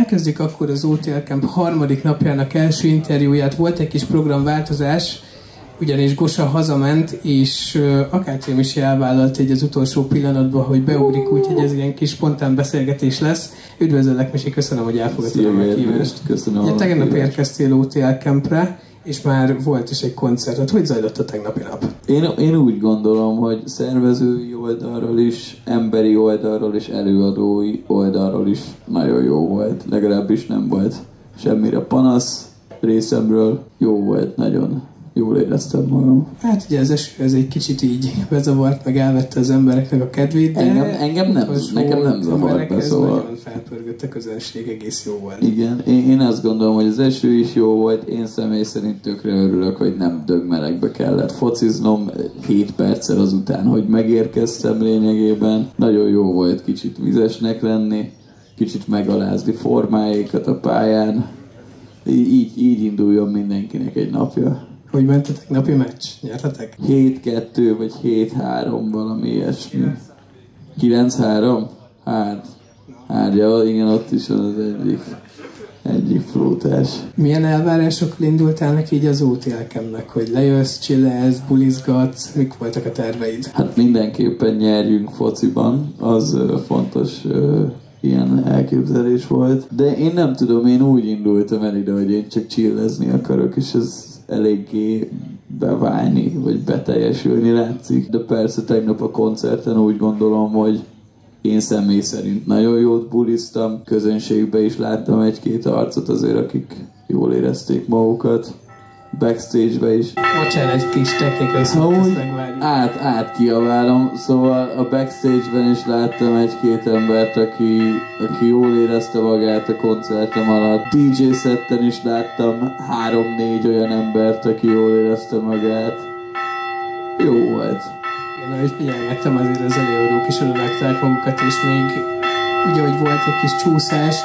elkezdjük akkor az OTL Camp harmadik napjának első interjúját. Volt egy kis programváltozás, ugyanis Gosa hazament, és Akácém is elvállalt egy az utolsó pillanatban, hogy beugrik, úgyhogy ez ilyen kis spontán beszélgetés lesz. Üdvözöllek, Misi, köszönöm, hogy elfogadtad a meghívást. Köszönöm. Ugye tegnap érkeztél OTL Campre, és már volt is egy koncertet. Hogy zajlott a tegnapi nap? Én úgy gondolom, hogy szervezői oldalról is, emberi oldalról és előadói oldalról is nagyon jó volt. Legalábbis nem volt semmire panasz részemről. Jó volt, nagyon jól éreztem magam. Hát ugye az eső ez egy kicsit így bezavart, meg elvette az embereknek a kedvét, de nekem nem zavart be, szóval. Nagyon felpörgött a közönség, egész jó volt. Igen, én azt gondolom, hogy az eső is jó volt, én személy szerint tökre örülök, hogy nem dögmelegbe kellett fociznom 7 perccel azután, hogy megérkeztem lényegében. Nagyon jó volt kicsit vizesnek lenni, kicsit megalázni formáikat a pályán. Így induljon mindenkinek egy napja. Hogy ment a tegnapi meccs? Nyertetek? 7-2 vagy 7-3, valami ilyesmi. 9-3? Hát ja, igen, ott is van az egyik flótás. Milyen elvárásokkal indultál neki így az OTL Campnek, hogy lejössz, chillelsz, bulizgatsz, mik voltak a terveid? Hát mindenképpen nyerjünk fociban, az fontos ilyen elképzelés volt. De én nem tudom, én úgy indultam el ide, hogy én csak chillezni akarok, és ez eléggé beválni, vagy beteljesülni látszik. De persze tegnap a koncerten úgy gondolom, hogy én személy szerint nagyon jót buliztam. Közönségben is láttam egy-két arcot azért, akik jól érezték magukat. Backstage-be is. Bocsánat, egy kis technikai szót, ezt megvárjuk. Átkiabálom, szóval a backstage-ben is láttam egy-két embert, aki jól érezte magát a koncertem alatt. DJ setten is láttam 3-4 olyan embert, aki jól érezte magát. Jó volt. Én ahogy figyelmettem, azért az előadók is odavágták magukat, és még ugye, hogy volt egy kis csúszás,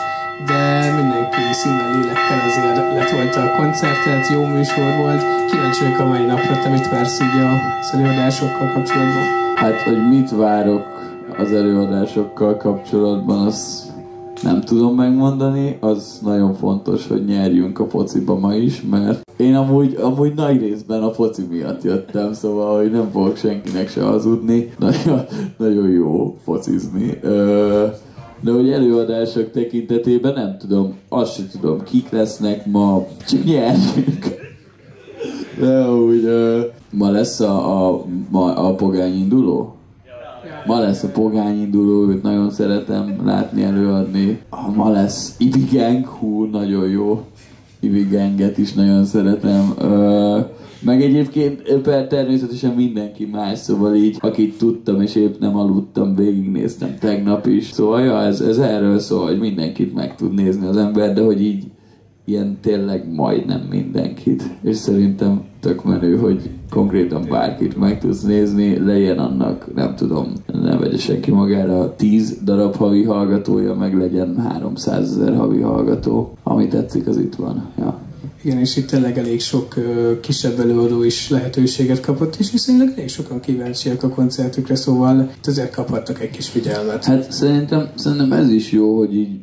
de mindenki szívvel lélekkel azért letolta a koncertet, jó műsor volt. Kíváncsi vagyok a mai napra, te mit vársz így az előadásokkal kapcsolatban? Hát, hogy mit várok az előadásokkal kapcsolatban, azt nem tudom megmondani. Az nagyon fontos, hogy nyerjünk a fociba ma is, mert én amúgy nagy részben a foci miatt jöttem, szóval hogy nem fogok senkinek se hazudni. Nagyon jó focizni. De hogy előadások tekintetében nem tudom, azt sem tudom, kik lesznek ma, csak nyerjünk. De úgy, ma lesz a pogányinduló? Ma lesz a pogányinduló, őt nagyon szeretem látni előadni. Ma lesz Ibi Gang, nagyon jó. Ibi Ganget is nagyon szeretem. Meg egyébként természetesen mindenki más, szóval így, akit tudtam és épp nem aludtam, végignéztem tegnap is. Szóval ja, ez erről szól, hogy mindenkit meg tud nézni az ember, de hogy így ilyen tényleg majdnem mindenkit. És szerintem tök menő, hogy konkrétan bárkit meg tudsz nézni, legyen annak, nem tudom, ne vegye senki magára 10 darab havi hallgatója, meg legyen 300 000 havi hallgató. Ami tetszik, az itt van. Ja. Igen, és itt tényleg elég sok kisebb előadó is lehetőséget kapott, és viszonylag elég sokan kíváncsiak a koncertükre, szóval itt azért kaphattak egy kis figyelmet. Hát szerintem ez is jó, hogy így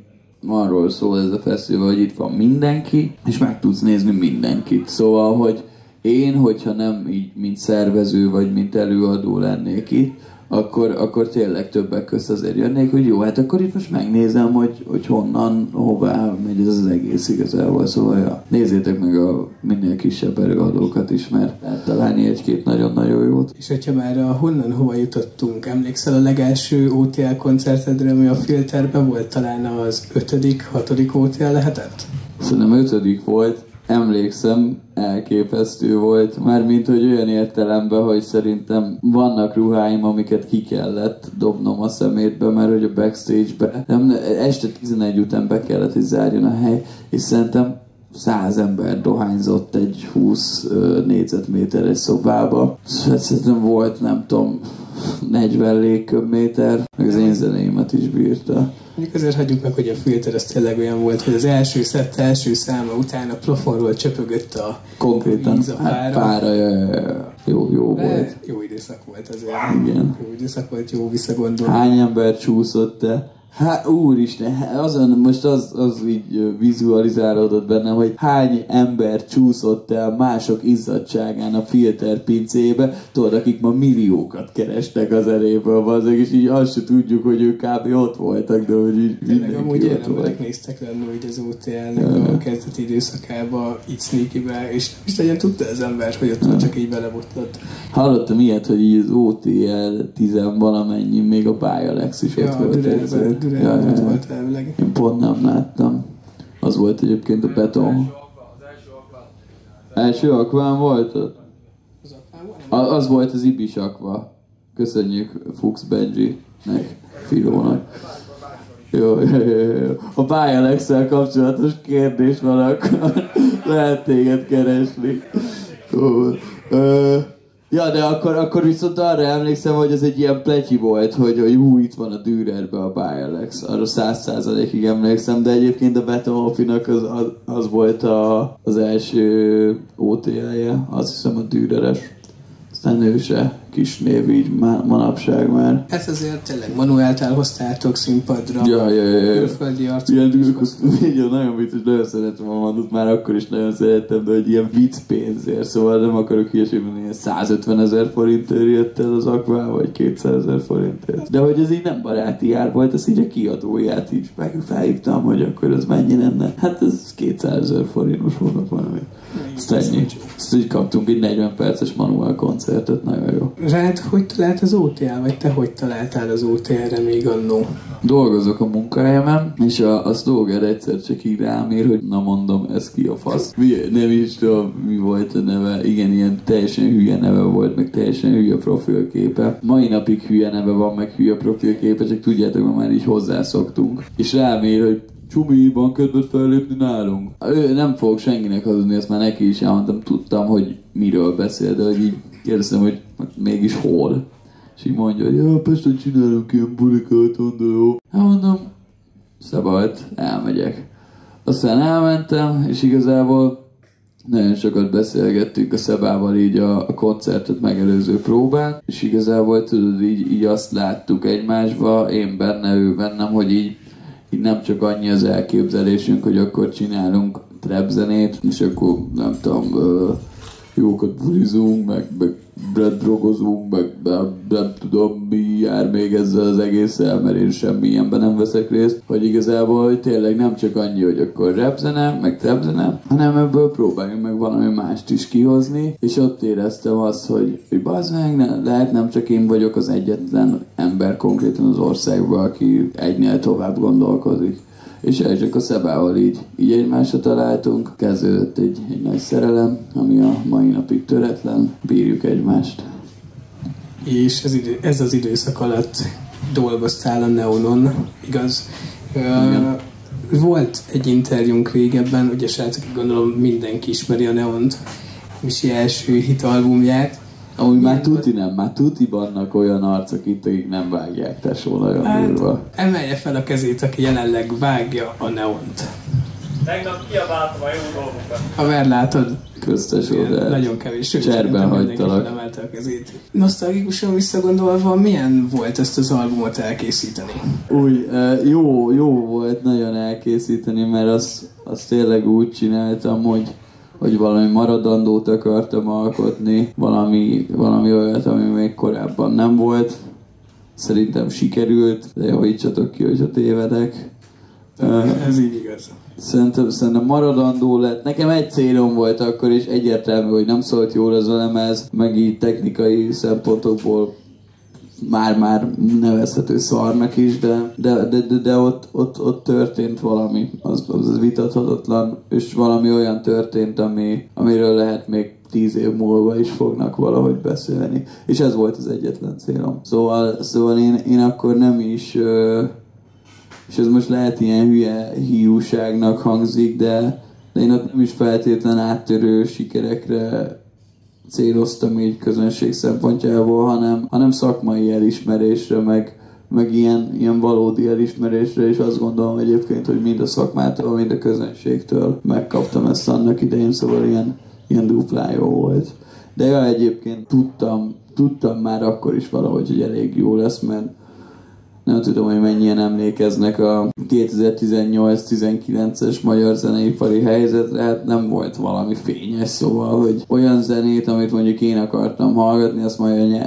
arról szól ez a fesztivál, hogy itt van mindenki, és meg tudsz nézni mindenkit. Szóval, hogy én, hogyha nem így, mint szervező, vagy mint előadó lennék itt, akkor tényleg többek közt azért jönnék, hogy jó, hát akkor itt most megnézem, hogy honnan, hová megy ez az egész igazából, szóval ja. Nézzétek meg a minél kisebb előadókat is, mert lehet találni egy-két nagyon-nagyon jót. És hogyha már honnan hova jutottunk, emlékszel a legelső OTL koncertedre, ami a Filterben volt, talán az 5., 6. OTL lehetett? Szerintem 5. volt. Emlékszem, elképesztő volt, mármint, hogy olyan értelemben, hogy szerintem vannak ruháim, amiket ki kellett dobnom a szemétbe, mert hogy a backstage-be, este 11 után be kellett, hogy zárjon a hely, és szerintem 100 ember dohányzott egy 20 négyzetméteres szobába. Szerintem volt, nem tudom, 40 légköbméter, meg az én zenéimet is bírta. Mondjuk azért hagyjuk meg, hogy a Filter az tényleg olyan volt, hogy az első szett, első száma után a plafonról csöpögött a konkrétan, víz a pára. Hát pára, jó volt. Jó időszak volt azért. Igen. Jó időszak volt, jó visszagondolni. Hány ember csúszott-e? Hát úristen, azon most az így vizualizálódott bennem, hogy hány ember csúszott el mások izzadságán a filterpincébe, tudod, akik ma milliókat kerestek az eléből, azok, és így azt se tudjuk, hogy ők kb. Ott voltak, de hogy így mindenki amúgy olyan emberek néztek lenni, hogy az OTL-nek a kezdeti időszakában így sneaky-be, és nem is legyen tudta az ember, hogy ott csak így belebotlott. Hallottam ilyet, hogy így az OTL 10 valamennyi, még a Bialex is ott volt. Dürer volt elvileg. Én pont nem láttam. Az volt egyébként a beton. Első akván volt ott? Az volt az Ibis akva. Köszönjük Fuchs Benji-nek, Filónak. Jó. A Bialex-szel kapcsolatos kérdés van, akkor lehet téged keresni. Ja, de akkor viszont arra emlékszem, hogy ez egy ilyen pletyi volt, hogy itt van a Dürerbe a Bialex. Arra 100%-ig emlékszem, de egyébként a Betonhofinak az volt az első OTL-je, azt hiszem a Düreres. Aztán ő se kis név így manapság már. Ez azért tényleg manuált elhoztátok színpadra. Ja. Külföldi arcok. Ilyen nagyon vicces, nagyon szeretem a Manut, már akkor is nagyon szerettem, de hogy ilyen vicc pénzért, szóval nem akarok hülyeség mondani, ilyen 150 000 forintért jött el az Aqua, vagy 200 000 forintért. De hogy ez így nem baráti ár volt, ez így a kiadóját így felhívtam, hogy akkor ez mennyi lenne. Hát ez 200 000 forint, most mondok valami. Azt ennyi. Azt így kaptunk egy 40 perces manuál koncertet, nagyon jó. Rád hogy talált az OTL, vagy te hogy találtál az OTL-re még annó? Dolgozok a munkahelyemen, és a szlóger egyszer csak így rám ír, hogy na mondom, ez ki a fasz. Nem is tudom, mi volt a neve. Igen, ilyen teljesen hülye neve volt, meg teljesen hülye profilképe. Mai napig hülye neve van, meg hülye profilképe, csak tudjátok, hogy már így hozzászoktunk. És rám ír, hogy Csumi, van kedved fellépni nálunk? Ő nem fogok senkinek hazudni, ezt már neki is elmondtam, tudtam, hogy miről beszél, de hogy így kérdeztem, hogy mégis hol. És így mondja, hogy ja, Pesten csinálunk ilyen bulikát, mondja, jó. Hát mondom, szabad, elmegyek. Aztán elmentem, és igazából nagyon sokat beszélgettünk a Szebával így a koncertet megelőző próbán, és igazából tudod, így azt láttuk egymásba, én benne, ő bennem, hogy így nem csak annyi az elképzelésünk, hogy akkor csinálunk trap zenét, és akkor nem tudom, jókat bulizunk, meg drogozunk, meg nem tudom, mi jár még ezzel az egésszel, mert én semmilyenben nem veszek részt, hogy igazából hogy tényleg nem csak annyi, hogy akkor rap zene, meg trap zene, hanem ebből próbáljunk meg valami mást is kihozni, és ott éreztem azt, hogy bazd meg, lehet nem csak én vagyok az egyetlen ember konkrétan az országban, aki egynél tovább gondolkozik. És csak a Szebával így egymásra találtunk, kezdődött egy nagy szerelem, ami a mai napig töretlen, bírjuk egymást. És ez az időszak alatt dolgoztál a Neonon, igaz? Volt egy interjúnk régebben, ugye srácok, gondolom mindenki ismeri a Neont, Misi első hitalbumját. Amúgy már tuti vannak olyan arcok itt, akik nem vágják, tesó, nagyon durva. Emelje fel a kezét, aki jelenleg vágja a Neont. Tegnap kiabáltam a jó dolgokat. Haver, látod? Köztesó, de nagyon kevés. cserben hagytalak. Emelte a kezét. Nosztalgikusan visszagondolva, milyen volt ezt az albumot elkészíteni? Jó volt nagyon elkészíteni, mert azt tényleg úgy csináltam, hogy valami maradandót akartam alkotni, valami olyat, ami még korábban nem volt. Szerintem sikerült, de javítsatok ki, hogyha tévedek. Ez így igaz. Szerintem maradandó lett. Nekem egy célom volt akkor, és egyértelmű, hogy nem szólt jól az a lemez, meg így technikai szempontokból már nevezhető szarnak is, de ott történt valami, az vitathatatlan, és valami olyan történt, amiről lehet még 10 év múlva is fognak valahogy beszélni. És ez volt az egyetlen célom. Szóval én akkor nem is, és ez most lehet ilyen hülye hiúságnak hangzik, de én ott nem is feltétlen áttörő sikerekre céloztam így közönség szempontjából, hanem szakmai elismerésre, meg ilyen valódi elismerésre, és azt gondolom egyébként, hogy mind a szakmától, mind a közönségtől megkaptam ezt annak idején, szóval ilyen duplán jó volt. De ja, egyébként tudtam már akkor is valahogy, hogy elég jó lesz, mert Nem tudom, hogy mennyien emlékeznek a 2018-19-es magyar zeneipari helyzetre, hát nem volt valami fényes, szóval, hogy olyan zenét, amit mondjuk én akartam hallgatni, azt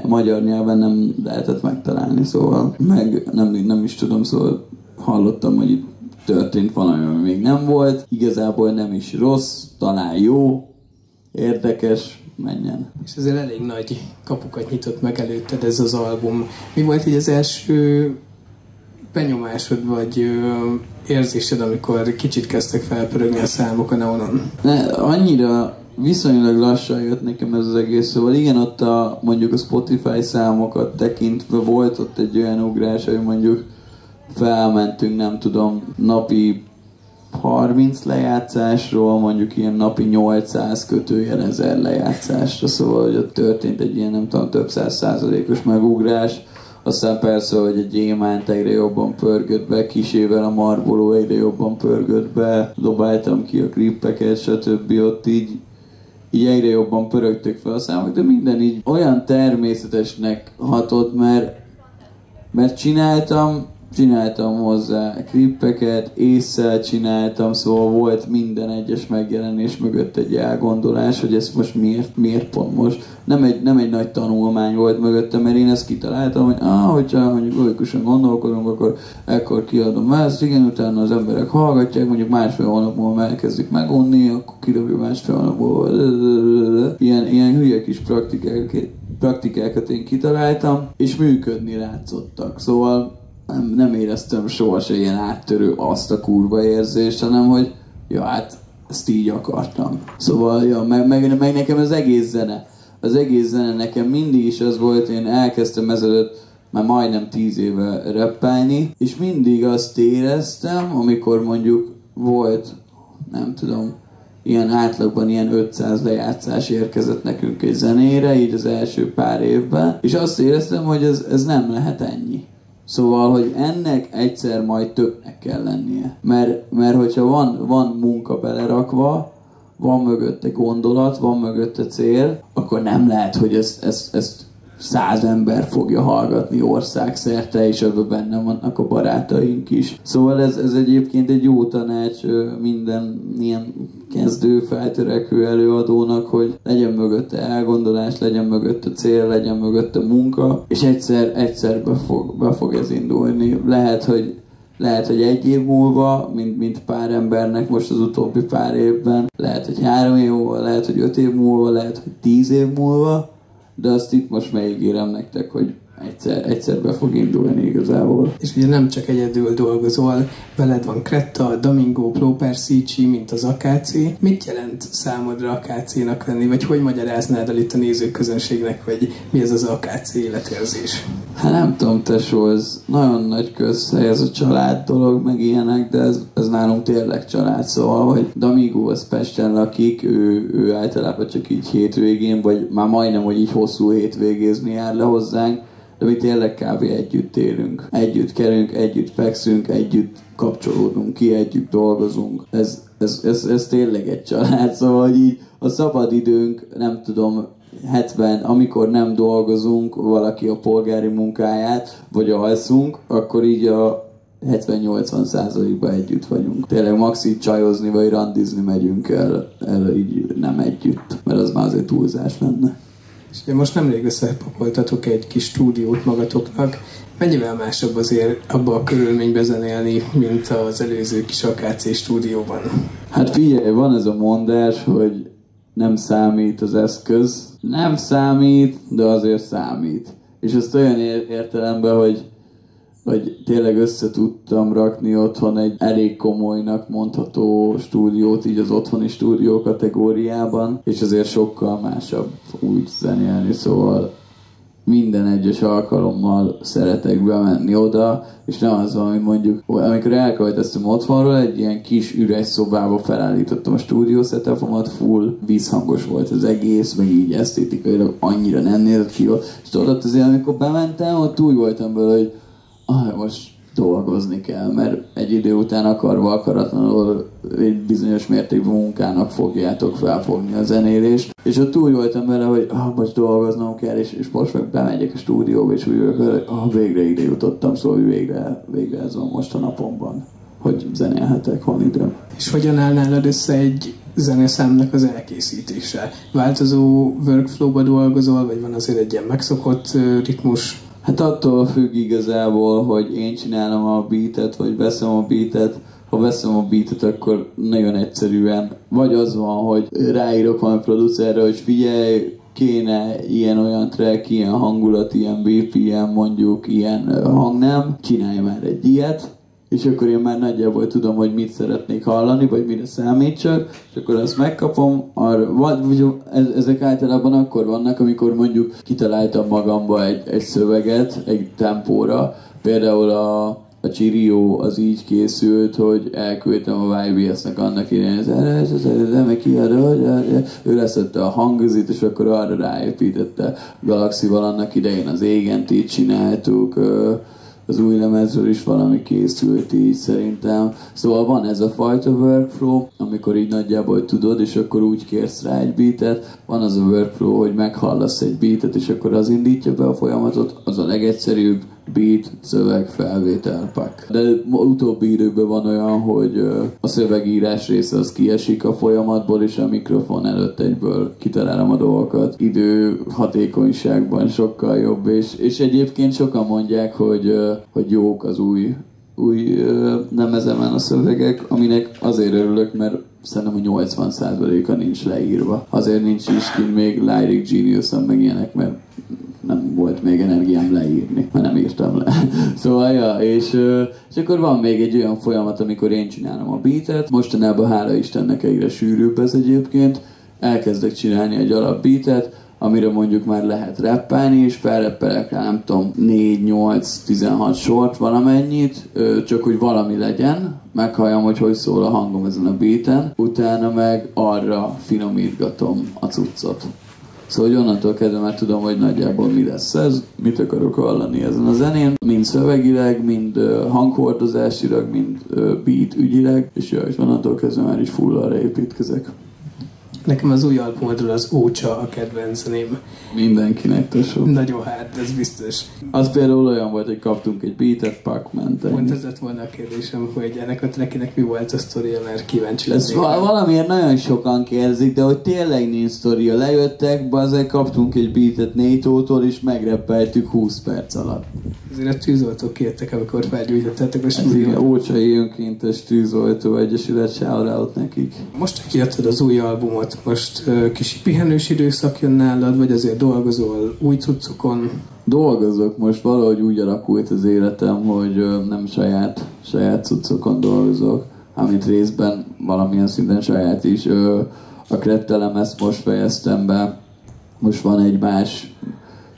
magyar nyelven nem lehetett megtalálni, szóval, meg nem is tudom, szóval hallottam, hogy itt történt valami, ami még nem volt, igazából nem is rossz, talán jó, érdekes, menjen. És ezzel elég nagy kapukat nyitott meg előtted ez az album. Mi volt így az első benyomásod, vagy érzésed, amikor kicsit kezdtek felpörögni a számok a Neonon? Annyira viszonylag lassan jött nekem ez az egész, szóval igen, ott mondjuk a Spotify számokat tekintve volt ott egy olyan ugrás, hogy mondjuk felmentünk, nem tudom, napi 30 lejátszásról, mondjuk ilyen napi 800 kötőjel 1000 lejátszásra, szóval hogy ott történt egy ilyen, nem tudom, több 100%-os megugrás. Aztán persze, hogy a gyémánt egyre jobban pörgött be, kisével a marboló egyre jobban pörgött be, dobáltam ki a klippeket, stb. Ott így egyre jobban pörögtök fel a számok, de minden így olyan természetesnek hatott, mert csináltam hozzá klippeket, ésszel csináltam, szóval volt minden egyes megjelenés mögött egy elgondolás, hogy ezt most miért pont most. Nem egy nagy tanulmány volt mögötte, mert én ezt kitaláltam, hogy hogyha mondjuk logikusan gondolkodunk, akkor kiadom ezt, igen, utána az emberek hallgatják, mondjuk másfél hónap múlva elkezdik megunni, akkor kidobja másfél hónap múlva. Ilyen hülye kis praktikákat én kitaláltam, és működni látszottak. Szóval nem éreztem sohasem ilyen áttörő azt a kurva érzést, hanem hogy ja, hát ezt így akartam. Szóval, ja, meg nekem az egész zene nekem mindig is az volt, én elkezdtem ezelőtt már majdnem 10 éve rappelni, és mindig azt éreztem, amikor mondjuk volt, nem tudom, ilyen átlagban ilyen 500 lejátszás érkezett nekünk egy zenére, így az első pár évben, és azt éreztem, hogy ez nem lehet ennyi. Szóval, hogy ennek egyszer majd többnek kell lennie. Mert hogyha van munka belerakva, van mögötte gondolat, van mögötte cél, akkor nem lehet, hogy ezt 100 ember fogja hallgatni országszerte, és ebben benne vannak a barátaink is. Szóval ez egyébként egy jó tanács minden ilyen kezdő, feltörekvő előadónak, hogy legyen mögötte elgondolás, legyen mögötte cél, legyen mögötte munka, és egyszer be fog ez indulni. Lehet, hogy 1 év múlva, mint pár embernek most az utóbbi pár évben, lehet, hogy 3 év múlva, lehet, hogy 5 év múlva, lehet, hogy 10 év múlva, de azt itt most megígérem nektek, hogy egyszer be fog indulni igazából. És ugye nem csak egyedül dolgozol, veled van Kretta, Domingo, Proper Szicsi, mint az Akácé. Mit jelent számodra Akácénak lenni, vagy hogy magyaráznád el itt a nézőközönségnek, hogy mi ez az Akácé életérzés? Hát nem tudom, tesó, ez nagyon nagy közhely, ez a család dolog, meg ilyenek, de ez nálunk tényleg család, szóval, hogy Domingo az Pesten lakik, ő általában csak így hétvégén, vagy már majdnem, hogy így hosszú hétvégézni jár le hozzánk, de mi tényleg kb. Együtt élünk. Együtt kerünk, együtt fekszünk, együtt kapcsolódunk ki, együtt dolgozunk. Ez tényleg egy család, szóval hogy így a szabadidőnk, nem tudom, 70, amikor nem dolgozunk, valaki a polgári munkáját, vagy alszunk, akkor így a 70-80%-ban együtt vagyunk. Tényleg maxi csajozni, vagy randizni megyünk el így nem együtt, mert az már azért túlzás lenne. És most nemrég összepapoltatok egy kis stúdiót magatoknak. Mennyivel másabb azért abba a körülménybe zenélni, mint az előző kis Akácé stúdióban? Hát figyelj, van ez a mondás, hogy nem számít az eszköz. Nem számít, de azért számít. És ezt olyan értelemben, hogy tényleg össze tudtam rakni otthon egy elég komolynak mondható stúdiót, így az otthoni stúdió kategóriában, és azért sokkal másabb úgy zenélni, szóval minden egyes alkalommal szeretek bemenni oda, és nem az van, hogy mondjuk, amikor elköltöztem otthonról, egy ilyen kis üres szobába felállítottam a stúdió setupomat, full vízhangos volt az egész, meg így esztétikailag annyira nem nézett ki, és tudod, azért amikor bementem, ott úgy voltam belőle, hogy most dolgozni kell, mert egy idő után akarva akaratlanul egy bizonyos mértékben munkának fogjátok felfogni a zenélést. És ott úgy voltam vele, hogy most dolgoznom kell, és most meg bemegyek a stúdióba, és úgy vagyok, hogy végre ide jutottam, szóval végre ez van most a napomban, hogy zenélhetek, van időm. És hogyan áll nálad össze egy zeneszámnak az elkészítése? Változó workflow-ba dolgozol, vagy van azért egy ilyen megszokott ritmus? Hát attól függ igazából, hogy én csinálom a beatet, vagy veszem a beatet. Ha veszem a beatet, akkor nagyon egyszerűen vagy az van, hogy ráírok valami producerre, hogy figyelj, kéne ilyen-olyan track, ilyen hangulat, ilyen BPM, mondjuk ilyen hangnem, csinálj már egy ilyet, és akkor én már nagyjából tudom, hogy mit szeretnék hallani, vagy mire számítsak, és akkor azt megkapom, ezek általában akkor vannak, amikor mondjuk kitaláltam magamba egy szöveget, egy tempóra, például a Chirio az így készült, hogy elküldtem a YBS-nek annak idején, ő leszette a hangozit, és akkor arra ráépítette Galaxival annak idején az Égent, így csináltuk, az új lemezről is valami készült így szerintem. Szóval van ez a fajta workflow, amikor így nagyjából tudod, és akkor úgy kérsz rá egy beatet. Van az a workflow, hogy meghallasz egy beatet, és akkor az indítja be a folyamatot. Az a legegyszerűbb, beat, szöveg, felvétel, pak. De utóbbi időben van olyan, hogy a szövegírás része az kiesik a folyamatból, és a mikrofon előtt egyből kitalálom a dolgokat. Idő hatékonyságban sokkal jobb, és egyébként sokan mondják, hogy jók az új lemezemen a szövegek, aminek azért örülök, mert szerintem a 80%-a nincs leírva. Azért nincs is ki még Lyric Genius-on meg ilyenek, mert nem volt még energiám leírni, mert nem írtam le. Szóval, ja, és akkor van még egy olyan folyamat, amikor én csinálom a beatet. Mostanában hála Istennek egyre sűrűbb ez egyébként. Elkezdek csinálni egy alap beatet, amire mondjuk már lehet rappelni, és felreppelek rá, nem tudom, 4, 8, 16 sort, valamennyit, csak hogy valami legyen, meghalljam, hogy szól a hangom ezen a beaten, utána meg arra finomítgatom a cuccot. Szóval, hogy onnantól kezdve már tudom, hogy nagyjából mi lesz ez, mit akarok hallani ezen a zenén, mind szövegileg, mind hanghordozásilag, mind beat ügyileg, és onnantól kezdve már is full arra építkezek. Nekem az új albumodról az Ócsa a kedvenc zeném. Mindenkinek tesó. Nagyon hát, ez biztos. Az például olyan volt, hogy kaptunk egy beatet, pak, ment. Pont ez lett volna a kérdésem, hogy ennek a trackinek mi volt a sztoria, mert kíváncsi lennék. Valamiért nagyon sokan kérdezik, de hogy tényleg nincs sztoria. Lejöttek, azért kaptunk egy beatet NATO-tól, és megreppeltük 20 perc alatt. Azért a tűzoltók kértek, amikor felgyújtottátok a stúdiót. Ócsai Önkéntes Tűzoltó Egyesület, shout-out nekik. Most, hogy kiadtad az új albumot, most kis pihenős időszak jön nálad, vagy azért dolgozol új cuccokon? Dolgozok, most valahogy úgy alakult az életem, hogy nem saját cuccokon dolgozok, amit részben valamilyen szinten saját is. A Krettelem, ezt most fejeztem be, most van egy más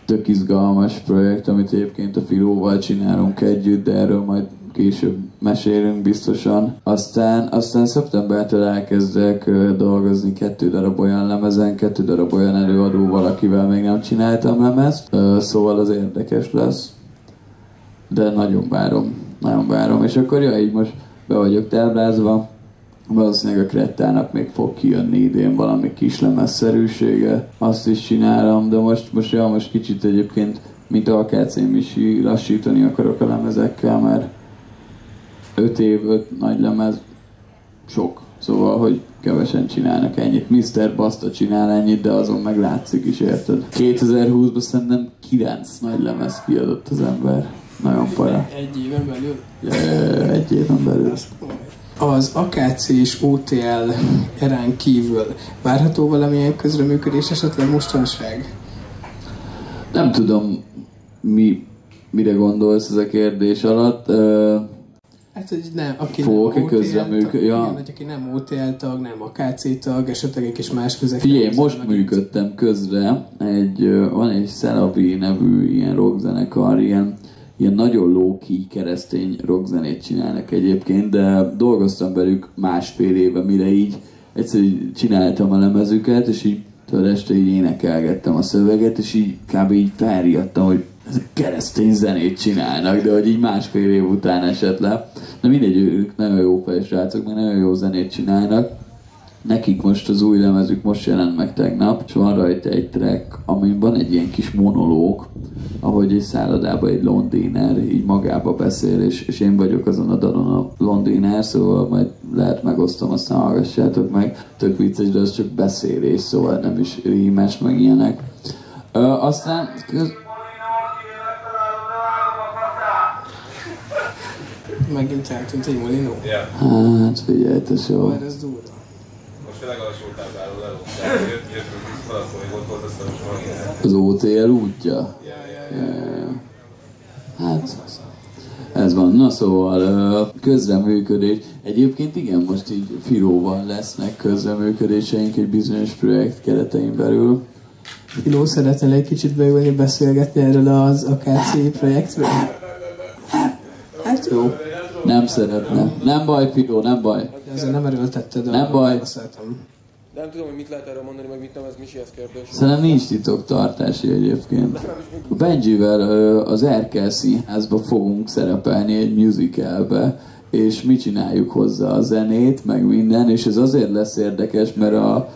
tök izgalmas projekt, amit egyébként a Filóval csinálunk együtt, de erről majd később mesélünk biztosan. Aztán szeptembertől elkezdek dolgozni 2 darab olyan lemezen, 2 darab olyan előadóval, akivel még nem csináltam lemezt, szóval az érdekes lesz. De nagyon várom. És akkor így most be vagyok táblázva. Valószínűleg a Krettának még fog kijönni idén valami kis lemezszerűsége. Azt is csinálom, de most kicsit egyébként, mint AKC Misi, lassítani akarok a lemezekkel, mert 5 év, 5 nagy lemez, sok. Szóval, hogy kevesen csinálnak ennyit. Mr. Basta csinál ennyit, de azon meg látszik is, érted? 2020-ban szerintem 9 nagy lemez kiadott az ember. Nagyon para. Egy éven belül? Egy éven belül. Az AKC és OTL erán kívül várható valamilyen közreműködés esetleg mostanság? Nem tudom, mire gondolsz ez a kérdés alatt. Hát, hogy nem, aki fogok-e közreműködni? Ja. Igen, hogy aki nem OTL tag, nem AKC tag, esetleg egy kis más közeg. Figyelj, most működtem közre. Van egy Szelavi nevű ilyen rockzenekar, ilyen nagyon low-key keresztény rockzenét csinálnak egyébként, de dolgoztam velük 1,5 éve, mire így egyszerűen csináltam a lemezüket, és így tudod, este így énekelgettem a szöveget, és így kb. Így felriadtam, hogy ezek keresztény zenét csinálnak, de hogy így másfél év után esett le. De mindegy, ők nagyon jó fejsrácok, meg nagyon jó zenét csinálnak. Nekik most az új lemezük most jelent meg tegnap, és van rajta egy track, amin van egy ilyen kis monológ, ahogy egy szállodában egy londiner így magába beszél, és én vagyok azon a dalon a londiner, szóval majd lehet megosztom, aztán hallgassátok meg. Tök vicces, de az csak beszélés, szóval nem is rímes, meg ilyenek. Aztán... Megint eltűnt egy molinó? Yeah. Hát figyelj, te só. Ez durva. Most legalassultál belőle, jöttünk vissza, akkor még ott volt, aztán most megint. Az OTL útja? Hát, ez van. Na szóval, közreműködés. Egyébként igen, most így Filóval lesznek közreműködéseink egy bizonyos projekt keretein belül. Filó, szeretnél egy kicsit beülni, beszélgetni erről az AKC projektről? Hát jó. Nem szeretne. Nem baj, Filó, nem baj. De azért nem erőltetted Nem baj. Nem tudom, hogy mit lehet erről mondani, meg mit nem, ez Misihez kérdés. Szerintem nincs titoktartási egyébként. A Benjivel az Erkel Színházba fogunk szerepelni egy musicalbe, és mi csináljuk hozzá a zenét, meg minden, és ez azért lesz érdekes, mert a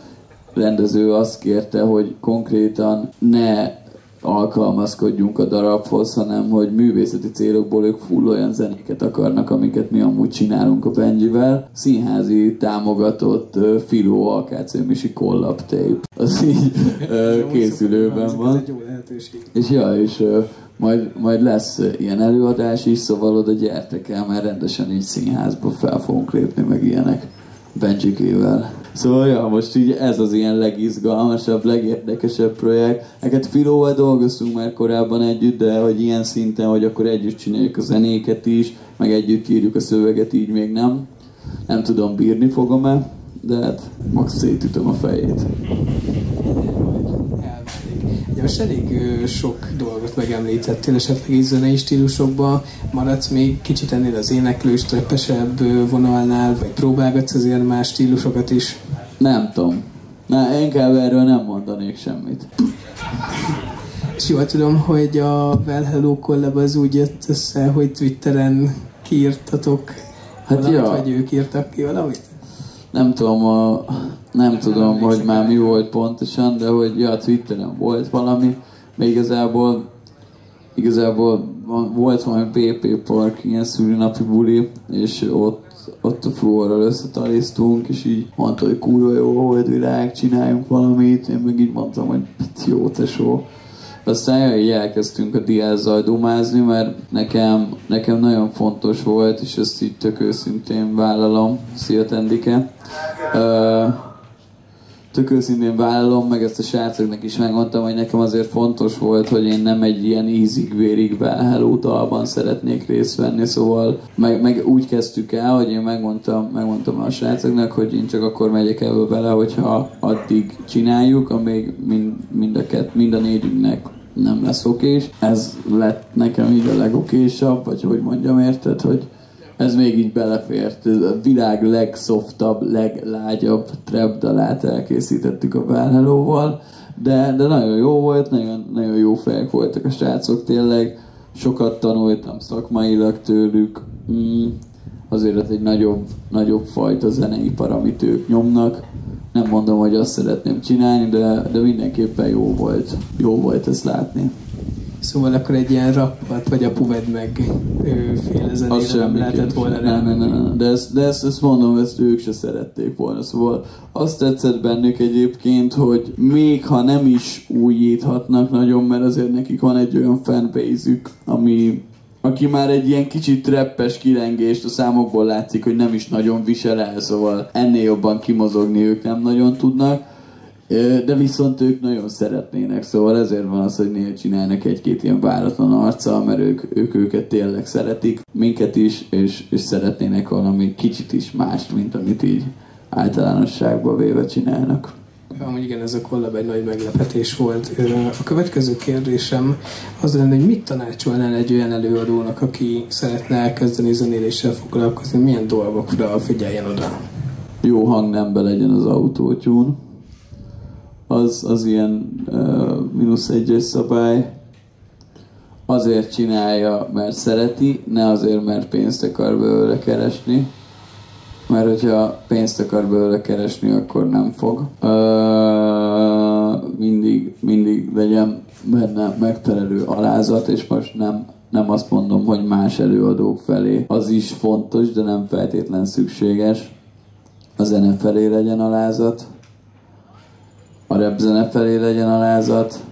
rendező azt kérte, hogy konkrétan ne alkalmazkodjunk a darabhoz, hanem hogy művészeti célokból ők full olyan zenéket akarnak, amiket mi amúgy csinálunk a Benjivel. Színházi támogatott Filó AKC Misi collab tape. Az így készülőben van. És majd lesz ilyen előadás is, szóval oda gyertek el, mert rendesen így színházba fel fogunk lépni, meg ilyenek Benjikével. Szóval ja, most így ez az ilyen legizgalmasabb, legérdekesebb projekt. Neked Filóval dolgoztunk már korábban együtt, de hogy ilyen szinten, hogy akkor együtt csináljuk a zenéket is, meg együtt írjuk a szöveget, így még nem. Nem tudom, bírni fogom-e, de hát max szétütöm a fejét. Ja, most elég sok dolgot megemlítettél, esetleg így zenei stílusokban. Maradsz még kicsit ennél az éneklős, treppesebb vonalnál, vagy próbálgatsz azért más stílusokat is? Nem tudom. Inkább erről nem mondanék semmit. És jól tudom, hogy a Well Hello collab az úgy jött össze, hogy Twitteren kiírtatok hát valamit, ja. vagy ők írtak ki valamit? Nem tudom, hogy már mi volt pontosan, de hogy ja, Twitteren volt valami, de igazából volt valami PP Park, ilyen szülinapi buli, és ott a Flóral összetalisztunk, és így mondta, hogy kurva jó, hogy világ, csináljunk valamit, én meg így mondtam, hogy jó tesó. Aztán így elkezdtünk a Diázzal dumázni, mert nekem nagyon fontos volt, és ezt így tök őszintén vállalom. Szia, Tendike! Tök őszintén vállalom, meg ezt a srácoknak is megmondtam, hogy nekem azért fontos volt, hogy én nem egy ilyen ízig-vérig Well Hello dalban szeretnék részt venni, szóval meg úgy kezdtük el, hogy én megmondtam a srácoknak, hogy én csak akkor megyek ebbe bele, hogyha addig csináljuk, amíg mind a négyünknek nem lesz okés. Ez lett nekem így a legokésabb, vagy hogy mondjam, érted, hogy ez még így belefért. A világ legszoftabb, leglágyabb trap dalát elkészítettük a Well Hello-val, de nagyon jó volt, nagyon jó fejek voltak a srácok tényleg. Sokat tanultam szakmailag tőlük. Azért ez egy nagyobb fajta zeneipar, amit ők nyomnak. Nem mondom, hogy azt szeretném csinálni, de mindenképpen jó volt ezt látni. Szóval akkor egy ilyen rappot, vagy a Puved meg féle zenére nem lehetett volna rá. Nem. De ezt mondom, ezt ők se szerették volna. Szóval azt tetszett bennük egyébként, hogy még ha nem is újíthatnak nagyon, mert azért nekik van egy olyan fanbase-ük, aki már egy ilyen kicsit trappes kilengést a számokból látszik, hogy nem is nagyon visel el, szóval ennél jobban kimozogni ők nem nagyon tudnak. De viszont ők nagyon szeretnének, szóval ezért van az, hogy néha csinálnak egy-két ilyen váratlan arccal, mert ők őket tényleg szeretik, minket is, és szeretnének valami kicsit is mást, mint amit így általánosságban véve csinálnak. Amúgy igen, ez a collab egy nagy meglepetés volt. A következő kérdésem az lenne, hogy mit tanácsolnál egy olyan előadónak, aki szeretne elkezdeni zenéléssel foglalkozni, milyen dolgokra figyeljen oda? Jó hangnemben legyen az autótune. Az ilyen -1-es szabály. azért csinálja, mert szereti, ne azért, mert pénzt akar belőle keresni. Mert hogyha pénzt akar belőle keresni, akkor nem fog. Mindig legyen benne megfelelő alázat, és most nem azt mondom, hogy más előadók felé. Az is fontos, de nem feltétlen szükséges. A zene felé legyen alázat, a rap zene felé legyen alázat,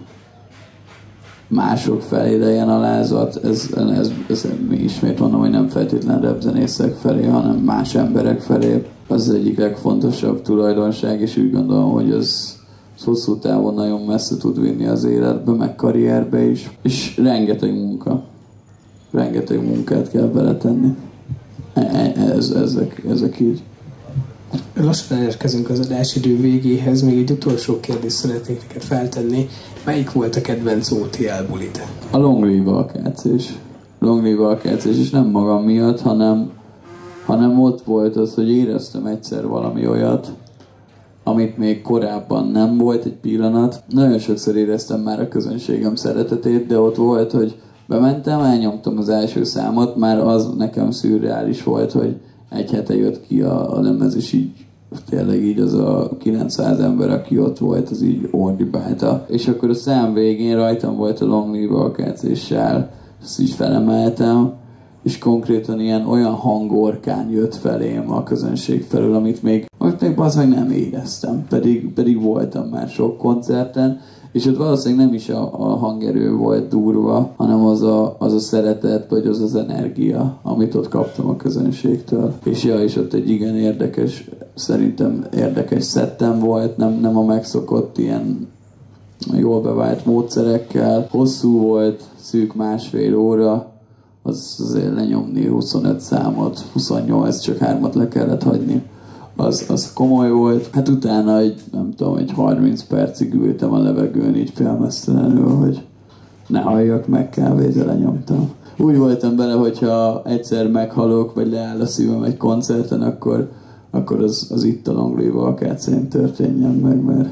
mások felé legyen alázat. Ez ismét mondom, hogy nem feltétlen rap zenészek felé, hanem más emberek felé. Az egyik legfontosabb tulajdonság, és úgy gondolom, hogy az hosszú távon nagyon messze tud vinni az életbe, meg karrierbe is. És rengeteg munka. Rengeteg munkát kell beletenni. Ezek így. Lassan elérkezünk az adásidő végéhez, még egy utolsó kérdést szeretnék neked feltenni. Melyik volt a kedvenc OTL bulid? A Long Live Alkácés. Long Live Alkácés, és nem magam miatt, hanem ott volt az, hogy éreztem egyszer valami olyat, amit még korábban nem volt egy pillanat. Nagyon sokszor éreztem már a közönségem szeretetét, de ott volt, hogy bementem, elnyomtam az első számot, már az nekem szürreális volt, hogy egy hete jött ki a lemez, és így tényleg így az a 900 ember, aki ott volt, az így ordibálta. És akkor a szám végén rajtam volt a Long Live Alkácéssel, ezt így felemeltem, és konkrétan olyan hangorkán jött felém a közönség felül, amit még az meg nem éreztem, pedig voltam már sok koncerten, és ott valószínűleg nem is a hangerő volt durva, hanem az a szeretet, vagy az energia, amit ott kaptam a közönségtől. És ott egy igen érdekes, szerintem érdekes szettem volt, nem a megszokott ilyen jól bevált módszerekkel. Hosszú volt, szűk 1,5 óra, az azért lenyomni 25 számot, 28, csak 3-at le kellett hagyni. Az komoly volt. Hát utána nem tudom, 30 percig ültem a levegőn így félmeztelenül, hogy ne halljak meg kávét, de lenyomtam. Úgy voltam bele, hogyha egyszer meghalok, vagy leáll a szívem egy koncerten, akkor az itt a Long Live Alkácén történjen meg, mert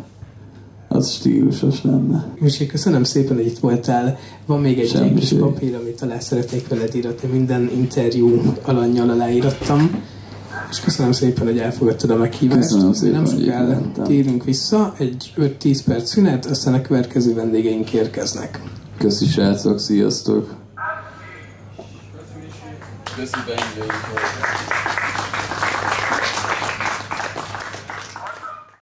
az stílusos lenne. Misi, köszönöm szépen, hogy itt voltál. Van még egy kis papír, amit talán szeretnék veled íratni. Minden interjú alannyal aláírattam. És köszönöm szépen, hogy elfogadtad a meghívást. Köszönöm szépen, nem sokára térünk vissza, egy 5-10 perc szünet, aztán a következő vendégeink érkeznek. Köszi srácok, sziasztok! Köszi, Benji!